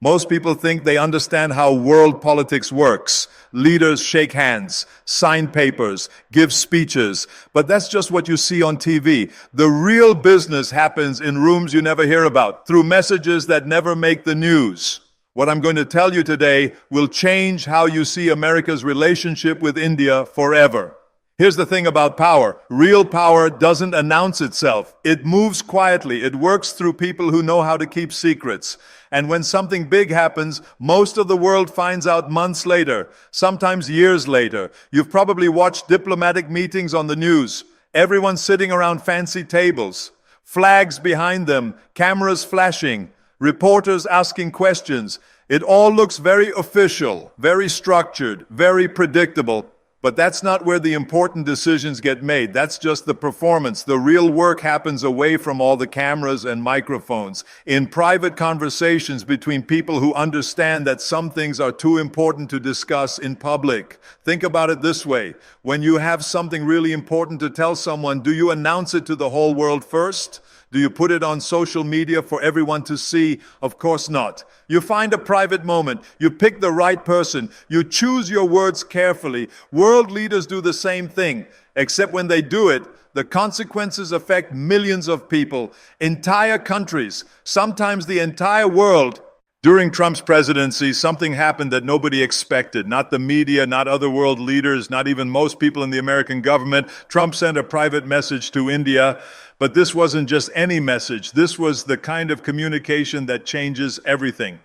Most people think they understand how world politics works. Leaders shake hands, sign papers, give speeches, but that's just what you see on TV. The real business happens in rooms you never hear about, through messages that never make the news. What I'm going to tell you today will change how you see America's relationship with India forever. Here's the thing about power. Real power doesn't announce itself. It moves quietly. It works through people who know how to keep secrets. And when something big happens, most of the world finds out months later, sometimes years later. You've probably watched diplomatic meetings on the news. Everyone sitting around fancy tables, flags behind them, cameras flashing, reporters asking questions. It all looks very official, very structured, very predictable. But that's not where the important decisions get made. That's just the performance. The real work happens away from all the cameras and microphones, in private conversations between people who understand that some things are too important to discuss in public. Think about it this way. When you have something really important to tell someone, do you announce it to the whole world first? Do you put it on social media for everyone to see? Of course not. You find a private moment. You pick the right person. You choose your words carefully. World leaders do the same thing, except when they do it, the consequences affect millions of people, entire countries, sometimes the entire world. During Trump's presidency, something happened that nobody expected. Not the media, not other world leaders, not even most people in the American government. Trump sent a private message to India. But this wasn't just any message. This was the kind of communication that changes everything.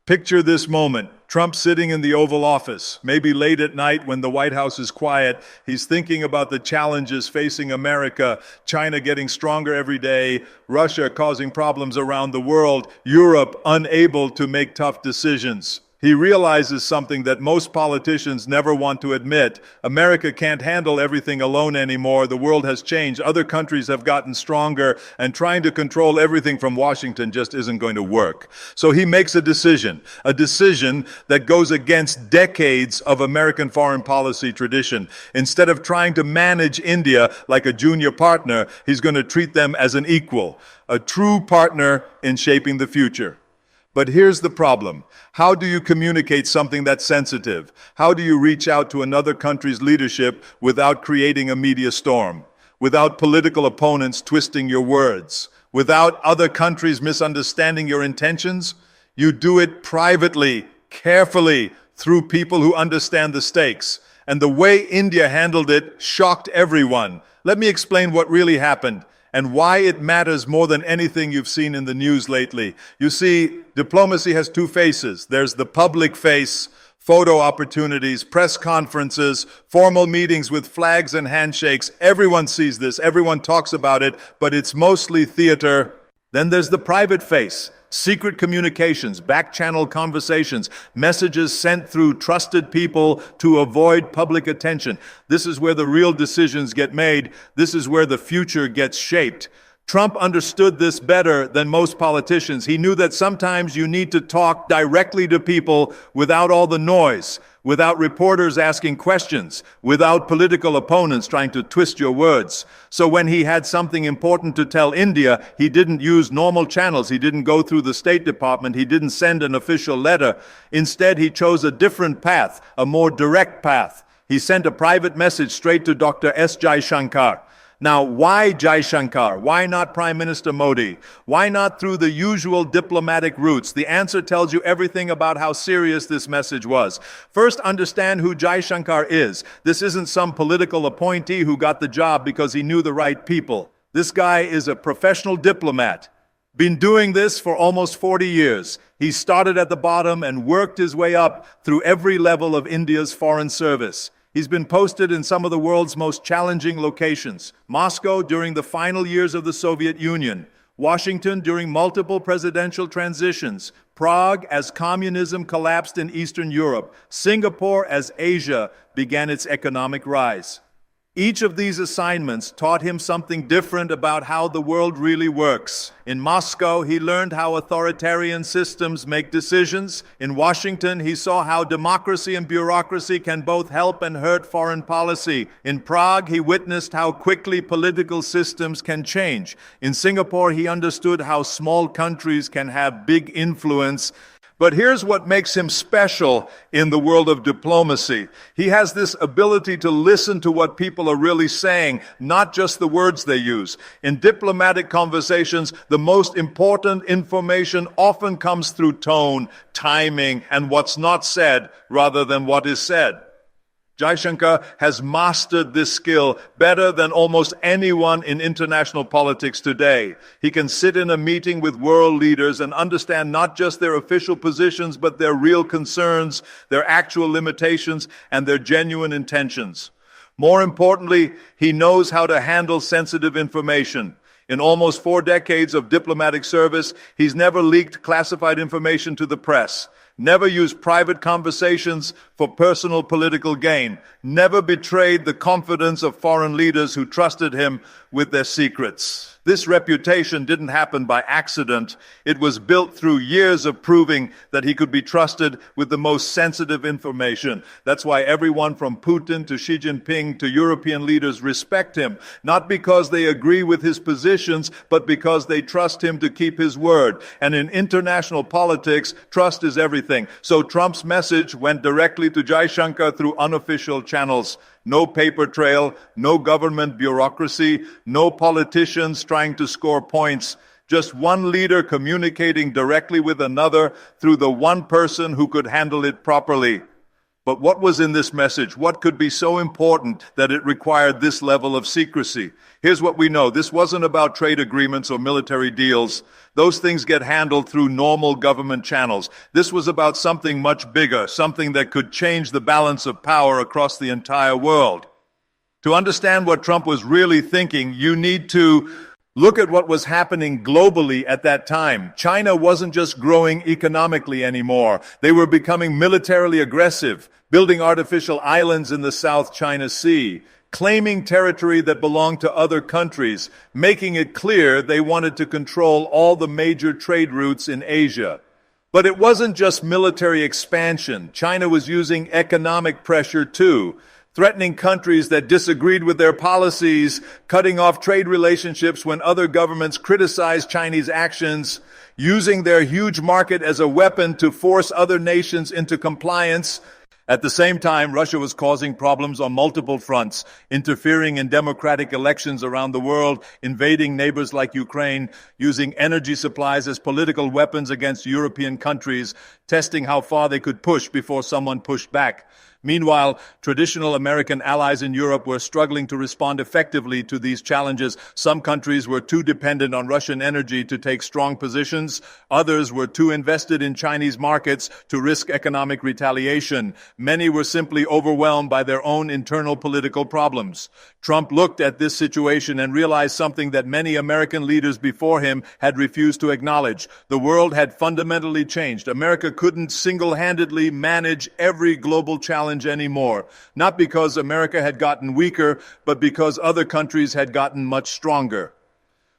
Picture this moment. Trump sitting in the Oval Office, maybe late at night when the White House is quiet. He's thinking about the challenges facing America, China getting stronger every day, Russia causing problems around the world, Europe unable to make tough decisions. He realizes something that most politicians never want to admit. America can't handle everything alone anymore. The world has changed. Other countries have gotten stronger, and trying to control everything from Washington just isn't going to work. So he makes a decision that goes against decades of American foreign policy tradition. Instead of trying to manage India like a junior partner, he's going to treat them as an equal, a true partner in shaping the future. But here's the problem. How do you communicate something that's sensitive? How do you reach out to another country's leadership without creating a media storm? Without political opponents twisting your words? Without other countries misunderstanding your intentions? You do it privately, carefully, through people who understand the stakes. And the way India handled it shocked everyone. Let me explain what really happened and why it matters more than anything you've seen in the news lately. You see, diplomacy has two faces. There's the public face, photo opportunities, press conferences, formal meetings with flags and handshakes. Everyone sees this, everyone talks about it, but it's mostly theater. Then there's the private face. Secret communications, back-channel conversations, messages sent through trusted people to avoid public attention. This is where the real decisions get made. This is where the future gets shaped. Trump understood this better than most politicians. He knew that sometimes you need to talk directly to people without all the noise, without reporters asking questions, without political opponents trying to twist your words. So when he had something important to tell India, he didn't use normal channels. He didn't go through the State Department. He didn't send an official letter. Instead, he chose a different path, a more direct path. He sent a private message straight to Dr. S. Jaishankar. Now, why Jaishankar? Why not Prime Minister Modi? Why not through the usual diplomatic routes? The answer tells you everything about how serious this message was. First, understand who Jaishankar is. This isn't some political appointee who got the job because he knew the right people. This guy is a professional diplomat. Been doing this for almost 40 years. He started at the bottom and worked his way up through every level of India's foreign service. He's been posted in some of the world's most challenging locations. Moscow during the final years of the Soviet Union. Washington during multiple presidential transitions. Prague as communism collapsed in Eastern Europe. Singapore as Asia began its economic rise. Each of these assignments taught him something different about how the world really works. In Moscow, he learned how authoritarian systems make decisions. In Washington, he saw how democracy and bureaucracy can both help and hurt foreign policy. In Prague, he witnessed how quickly political systems can change. In Singapore, he understood how small countries can have big influence. But here's what makes him special in the world of diplomacy. He has this ability to listen to what people are really saying, not just the words they use. In diplomatic conversations, the most important information often comes through tone, timing, and what's not said rather than what is said. Jaishankar has mastered this skill better than almost anyone in international politics today. He can sit in a meeting with world leaders and understand not just their official positions, but their real concerns, their actual limitations, and their genuine intentions. More importantly, he knows how to handle sensitive information. In almost 4 decades of diplomatic service, he's never leaked classified information to the press. Never used private conversations for personal political gain, never betrayed the confidence of foreign leaders who trusted him with their secrets. This reputation didn't happen by accident. It was built through years of proving that he could be trusted with the most sensitive information. That's why everyone from Putin to Xi Jinping to European leaders respect him, not because they agree with his positions, but because they trust him to keep his word. And in international politics, trust is everything. So Trump's message went directly to Jaishankar through unofficial channels. No paper trail, no government bureaucracy, no politicians trying to score points. Just one leader communicating directly with another through the one person who could handle it properly. But what was in this message? What could be so important that it required this level of secrecy? Here's what we know. This wasn't about trade agreements or military deals. Those things get handled through normal government channels. This was about something much bigger, something that could change the balance of power across the entire world. To understand what Trump was really thinking, you need to look at what was happening globally at that time. China wasn't just growing economically anymore. They were becoming militarily aggressive, building artificial islands in the South China Sea, claiming territory that belonged to other countries, making it clear they wanted to control all the major trade routes in Asia. But it wasn't just military expansion. China was using economic pressure too, threatening countries that disagreed with their policies, cutting off trade relationships when other governments criticized Chinese actions, using their huge market as a weapon to force other nations into compliance. At the same time, Russia was causing problems on multiple fronts, interfering in democratic elections around the world, invading neighbors like Ukraine, using energy supplies as political weapons against European countries, testing how far they could push before someone pushed back. Meanwhile, traditional American allies in Europe were struggling to respond effectively to these challenges. Some countries were too dependent on Russian energy to take strong positions. Others were too invested in Chinese markets to risk economic retaliation. Many were simply overwhelmed by their own internal political problems. Trump looked at this situation and realized something that many American leaders before him had refused to acknowledge. The world had fundamentally changed. America couldn't single-handedly manage every global challenge anymore, not because America had gotten weaker, but because other countries had gotten much stronger.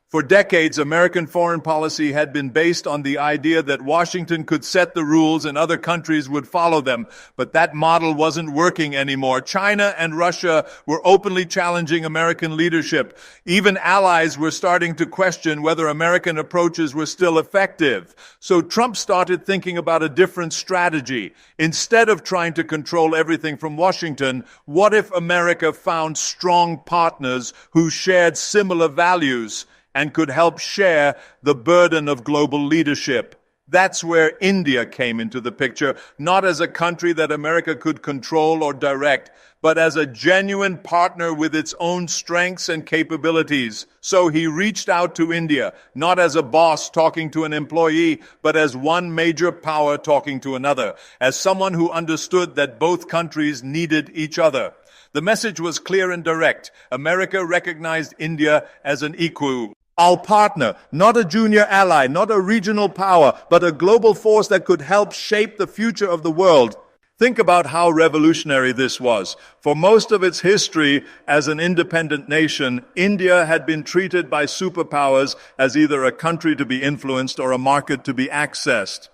For decades, American foreign policy had been based on the idea that Washington could set the rules and other countries would follow them, but that model wasn't working anymore. China and Russia were openly challenging American leadership. Even allies were starting to question whether American approaches were still effective. So Trump started thinking about a different strategy. Instead of trying to control everything from Washington, what if America found strong partners who shared similar values and could help share the burden of global leadership? That's where India came into the picture, not as a country that America could control or direct, but as a genuine partner with its own strengths and capabilities. So he reached out to India, not as a boss talking to an employee, but as one major power talking to another, as someone who understood that both countries needed each other. The message was clear and direct. America recognized India as an equal. Our partner, not a junior ally, not a regional power, but a global force that could help shape the future of the world. Think about how revolutionary this was. For most of its history as an independent nation, India had been treated by superpowers as either a country to be influenced or a market to be accessed.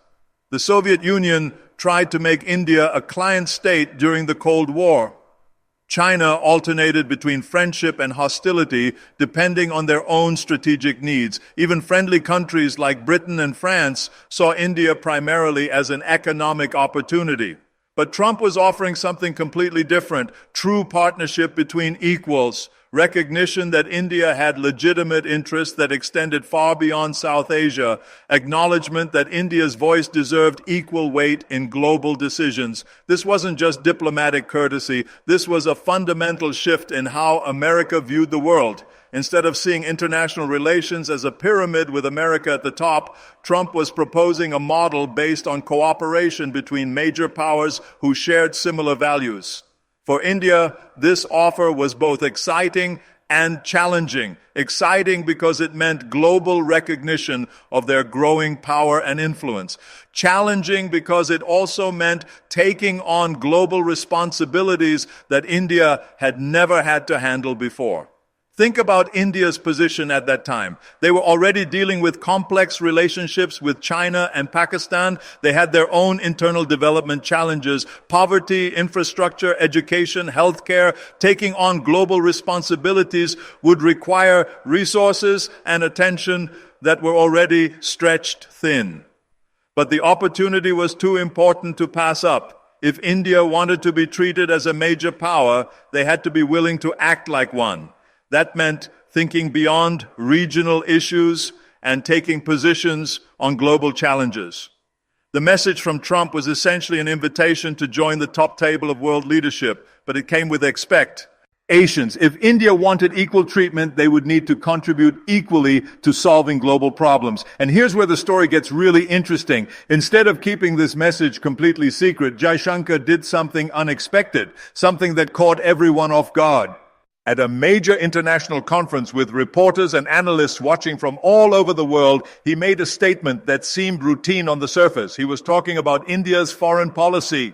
The Soviet Union tried to make India a client state during the Cold War. China alternated between friendship and hostility depending on their own strategic needs. Even friendly countries like Britain and France saw India primarily as an economic opportunity. But Trump was offering something completely different: true partnership between equals, recognition that India had legitimate interests that extended far beyond South Asia, acknowledgement that India's voice deserved equal weight in global decisions. This wasn't just diplomatic courtesy, this was a fundamental shift in how America viewed the world. Instead of seeing international relations as a pyramid with America at the top, Trump was proposing a model based on cooperation between major powers who shared similar values. For India, this offer was both exciting and challenging. Exciting because it meant global recognition of their growing power and influence. Challenging because it also meant taking on global responsibilities that India had never had to handle before. Think about India's position at that time. They were already dealing with complex relationships with China and Pakistan. They had their own internal development challenges: poverty, infrastructure, education, healthcare. Taking on global responsibilities would require resources and attention that were already stretched thin. But the opportunity was too important to pass up. If India wanted to be treated as a major power, they had to be willing to act like one. That meant thinking beyond regional issues and taking positions on global challenges. The message from Trump was essentially an invitation to join the top table of world leadership, but it came with expectations. If India wanted equal treatment, they would need to contribute equally to solving global problems. And here's where the story gets really interesting. Instead of keeping this message completely secret, Jaishankar did something unexpected, something that caught everyone off guard. At a major international conference with reporters and analysts watching from all over the world, he made a statement that seemed routine on the surface. He was talking about India's foreign policy.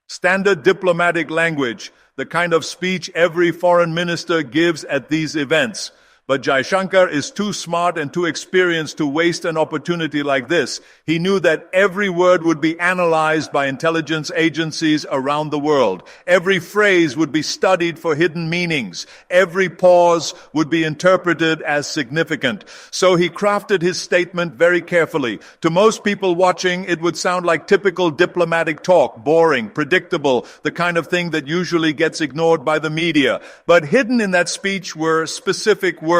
Standard diplomatic language, the kind of speech every foreign minister gives at these events. But Jaishankar is too smart and too experienced to waste an opportunity like this. He knew that every word would be analyzed by intelligence agencies around the world. Every phrase would be studied for hidden meanings. Every pause would be interpreted as significant. So he crafted his statement very carefully. To most people watching, it would sound like typical diplomatic talk, boring, predictable, the kind of thing that usually gets ignored by the media. But hidden in that speech were specific words,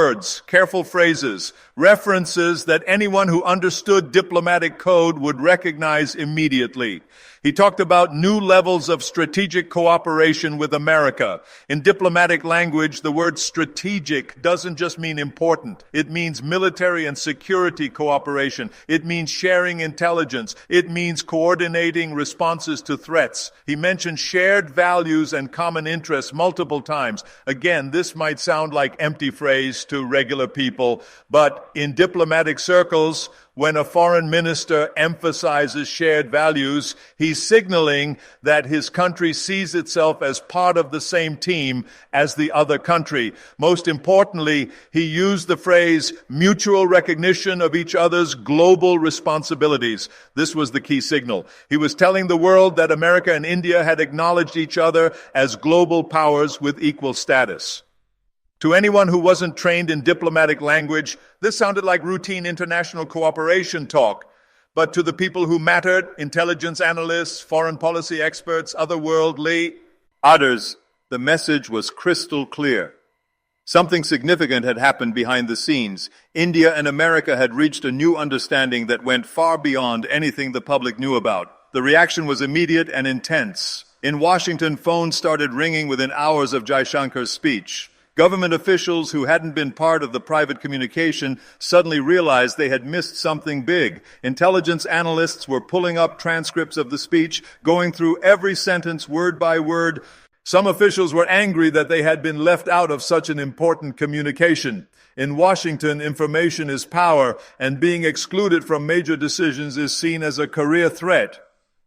careful phrases, references that anyone who understood diplomatic code would recognize immediately. He talked about new levels of strategic cooperation with America. In diplomatic language, the word strategic doesn't just mean important. It means military and security cooperation. It means sharing intelligence. It means coordinating responses to threats. He mentioned shared values and common interests multiple times. Again, this might sound like empty phrase to regular people, but in diplomatic circles, when a foreign minister emphasizes shared values, he's signaling that his country sees itself as part of the same team as the other country. Most importantly, he used the phrase mutual recognition of each other's global responsibilities. This was the key signal. He was telling the world that America and India had acknowledged each other as global powers with equal status. To anyone who wasn't trained in diplomatic language, this sounded like routine international cooperation talk. But to the people who mattered, intelligence analysts, foreign policy experts, otherworldly others, the message was crystal clear. Something significant had happened behind the scenes. India and America had reached a new understanding that went far beyond anything the public knew about. The reaction was immediate and intense. In Washington, phones started ringing within hours of Jaishankar's speech. Government officials who hadn't been part of the private communication suddenly realized they had missed something big. Intelligence analysts were pulling up transcripts of the speech, going through every sentence word by word. Some officials were angry that they had been left out of such an important communication. In Washington, information is power, and being excluded from major decisions is seen as a career threat.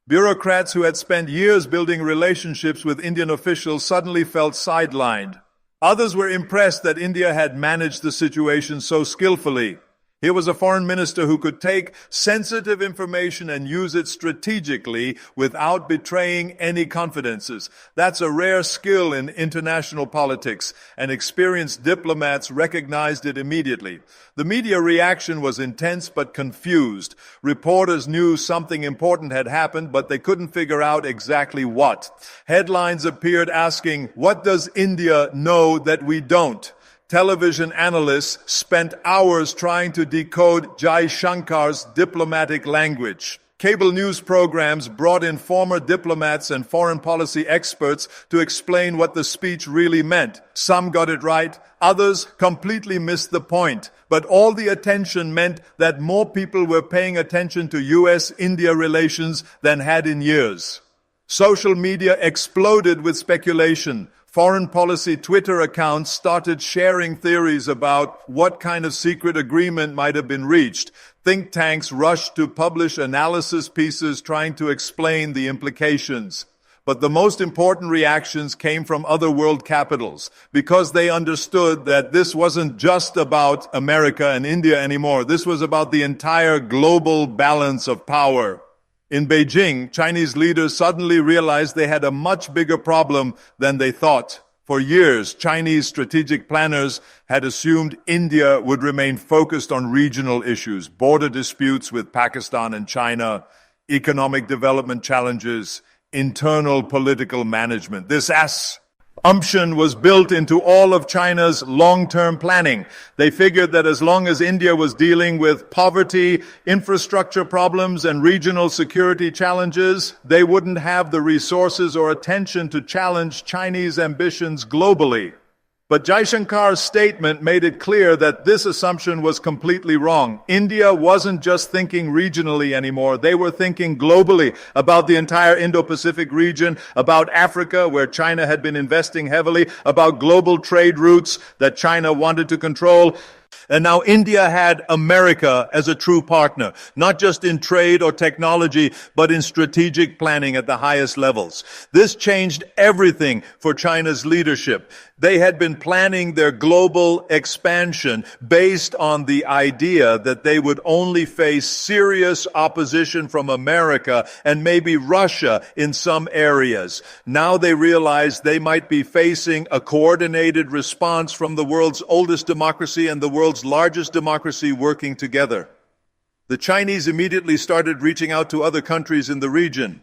Bureaucrats who had spent years building relationships with Indian officials suddenly felt sidelined. Others were impressed that India had managed the situation so skillfully. Here was a foreign minister who could take sensitive information and use it strategically without betraying any confidences. That's a rare skill in international politics, and experienced diplomats recognized it immediately. The media reaction was intense but confused. Reporters knew something important had happened, but they couldn't figure out exactly what. Headlines appeared asking, "What does India know that we don't?" Television analysts spent hours trying to decode Jaishankar's diplomatic language. Cable news programs brought in former diplomats and foreign policy experts to explain what the speech really meant. Some got it right, others completely missed the point. But all the attention meant that more people were paying attention to US-India relations than had in years. Social media exploded with speculation. Foreign policy Twitter accounts started sharing theories about what kind of secret agreement might have been reached. Think tanks rushed to publish analysis pieces trying to explain the implications. But the most important reactions came from other world capitals, because they understood that this wasn't just about America and India anymore. This was about the entire global balance of power. In Beijing, Chinese leaders suddenly realized they had a much bigger problem than they thought. For years, Chinese strategic planners had assumed India would remain focused on regional issues, border disputes with Pakistan and China, economic development challenges, internal political management. This assumption was built into all of China's long-term planning. They figured that as long as India was dealing with poverty, infrastructure problems, and regional security challenges, they wouldn't have the resources or attention to challenge Chinese ambitions globally. But Jaishankar's statement made it clear that this assumption was completely wrong. India wasn't just thinking regionally anymore. They were thinking globally about the entire Indo-Pacific region, about Africa, where China had been investing heavily, about global trade routes that China wanted to control. And now India had America as a true partner, not just in trade or technology, but in strategic planning at the highest levels. This changed everything for China's leadership. They had been planning their global expansion based on the idea that they would only face serious opposition from America and maybe Russia in some areas. Now they realize they might be facing a coordinated response from the world's oldest democracy and the world's largest democracy working together. The Chinese immediately started reaching out to other countries in the region,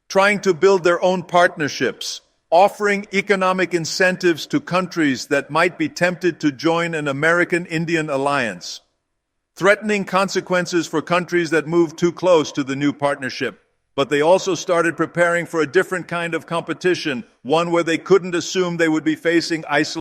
trying to build their own partnerships, offering economic incentives to countries that might be tempted to join an American-Indian alliance, threatening consequences for countries that move too close to the new partnership. But they also started preparing for a different kind of competition, one where they couldn't assume they would be facing isolation.